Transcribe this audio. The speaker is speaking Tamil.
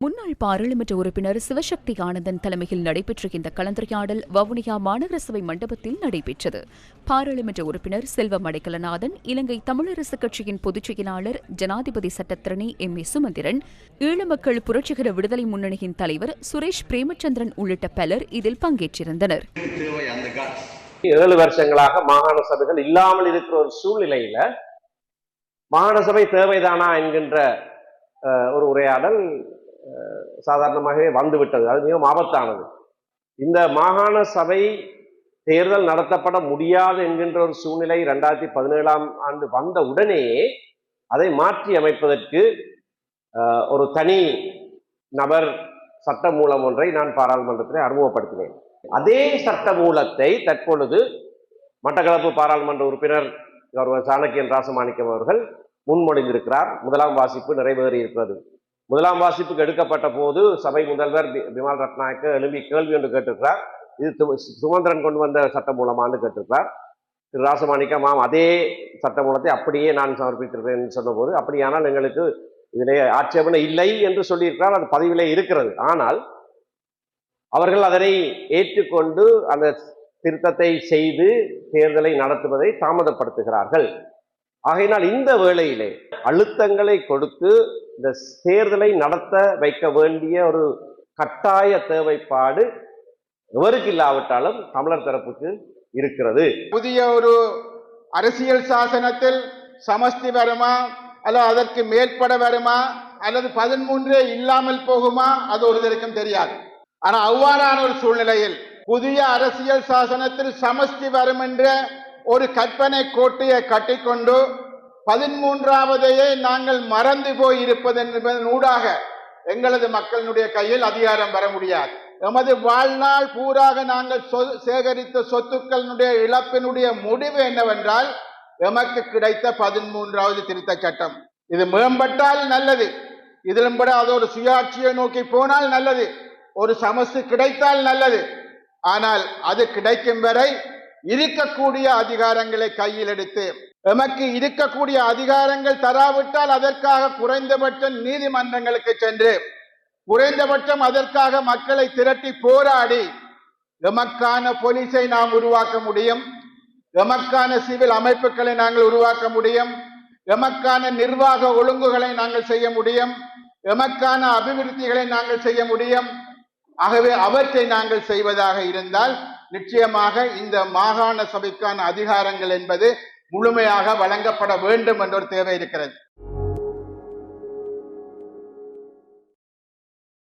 முன்னாள் பாராளுமன்ற உறுப்பினர் சிவசக்தி ஆனந்தன் தலைமையில் நடைபெற்ற இந்த கலந்துரையாடல் வவுனியா மாநகர சபை மண்டபத்தில் நடைபெற்றது. பாராளுமன்ற உறுப்பினர் செல்வம் அடைக்கலநாதன், இலங்கை தமிழரசுக் கட்சியின் பொதுச் செயலாளர் ஜனாதிபதி சட்டத்திரணி எம். ஏ. சுமந்திரன், ஈழ மக்கள் புரட்சிகர விடுதலை முன்னணியின் தலைவர் சுரேஷ் பிரேமச்சந்திரன் உள்ளிட்ட பலர் இதில் பங்கேற்றிருந்தனர். 7 வருஷங்களாக மாகாண சபைகள் இல்லாமல் இருக்கிற ஒரு சூழ்நிலையில மாகாண சபை தேவைதானா என்கின்ற ஒரு உரையாடல் சாதாரணமாகவே வந்துவிட்டது. அது மிகவும் ஆபத்தானது. இந்த மாகாண சபை தேர்தல் நடத்தப்பட முடியாது என்கின்ற ஒரு சூழ்நிலை 2017ஆம் ஆண்டு வந்த உடனேயே அதை மாற்றி அமைப்பதற்கு ஒரு தனி நபர் சட்ட மூலம் ஒன்றை நான் பாராளுமன்றத்தில் அறிமுகப்படுத்தினேன். அதே சட்ட மூலத்தை தற்பொழுது மட்டக்களப்பு பாராளுமன்ற உறுப்பினர் கௌரவ சாணக்கியன் ராசமாணிக்கம் அவர்கள் முன்மொழிந்திருக்கிறார். முதலாம் வாசிப்பு நிறைவேறி இருக்கிறது. முதலாம் வாசிப்புக்கு எடுக்கப்பட்ட போது சபை முதல்வர் பிமல் ரத்நாயக்க எழுப்பி கேள்வி ஒன்று கேட்டிருக்கிறார். இது சுமந்திரன் கொண்டு வந்த சட்ட மூலமானு கேட்டிருக்கிறார். திரு ராசமாணிக்கம் அதே சட்ட மூலத்தை அப்படியே நான் சமர்ப்பித்திருக்கிறேன் சொன்னபோது, அப்படியானால் எங்களுக்கு இதிலே ஆட்சேபனை இல்லை என்று சொல்லியிருக்கிறார். அது பதிவிலே இருக்கிறது. ஆனால் அவர்கள் அதனை ஏற்றுக்கொண்டு அந்த திருத்தத்தை செய்து தேர்தலை நடத்துவதை தாமதப்படுத்துகிறார்கள். ஆகையினால் இந்த வேளையிலே அழுத்தங்களை கொடுத்து இந்த தேர்தலை நடத்த வைக்க வேண்டிய ஒரு கட்டாய தேவைப்பாடு எவருக்கு இல்லாவிட்டாலும் தமிழர் தரப்புக்கு இருக்கிறது. புதிய ஒரு அரசியல் சாசனத்தில் சமஸ்தி வருமா அல்லது அதற்கு மேற்பட வருமா அல்லது 13 இல்லாமல் போகுமா, அது ஒருத்தருக்கும் தெரியாது. ஆனா அவ்வாறான ஒரு சூழ்நிலையில் புதிய அரசியல் சாசனத்தில் சமஸ்தி வரும் என்ற ஒரு கற்பனை கோட்டையை கட்டிக்கொண்டு 13ஆவதையே நாங்கள் மறந்து போய் இருப்பது என்பதனூடாக எங்களது மக்களினுடைய கையில் அதிகாரம் பெற முடியாது. எமது வாழ்நாள் பூராக நாங்கள் சேகரித்த சொத்துக்களினுடைய இழப்பினுடைய முடிவு என்னவென்றால் எமக்கு கிடைத்த 13வது திருத்த சட்டம். இது மேம்பட்டால் நல்லது, இதிலும் கூட அது ஒரு சுயாட்சியை நோக்கி போனால் நல்லது, ஒரு சமஸ்தி கிடைத்தால் நல்லது. ஆனால் அது கிடைக்கும் வரை இருக்கக்கூடிய அதிகாரங்களை கையில் எடுத்து, எமக்கு இருக்கக்கூடிய அதிகாரங்கள் தராவிட்டால் அதற்காக குறைந்தபட்சம் நீதிமன்றங்களுக்கு சென்று குறைந்தபட்சம் அதற்காக மக்களை திரட்டி போராடி எமக்கான போலீஸை நாம் உருவாக்க முடியும், எமக்கான சிவில் அமைப்புகளை நாங்கள் உருவாக்க முடியும், எமக்கான நிர்வாக ஒழுங்குகளை நாங்கள் செய்ய முடியும், எமக்கான அபிவிருத்திகளை நாங்கள் செய்ய முடியும். ஆகவே அவற்றை நாங்கள் செய்வதாக இருந்தால் நிச்சயமாக இந்த மாகாண சபைக்கான அதிகாரங்கள் என்பது முழுமையாக வழங்கப்பட வேண்டும் என்ற ஒரு தேவை இருக்கிறது.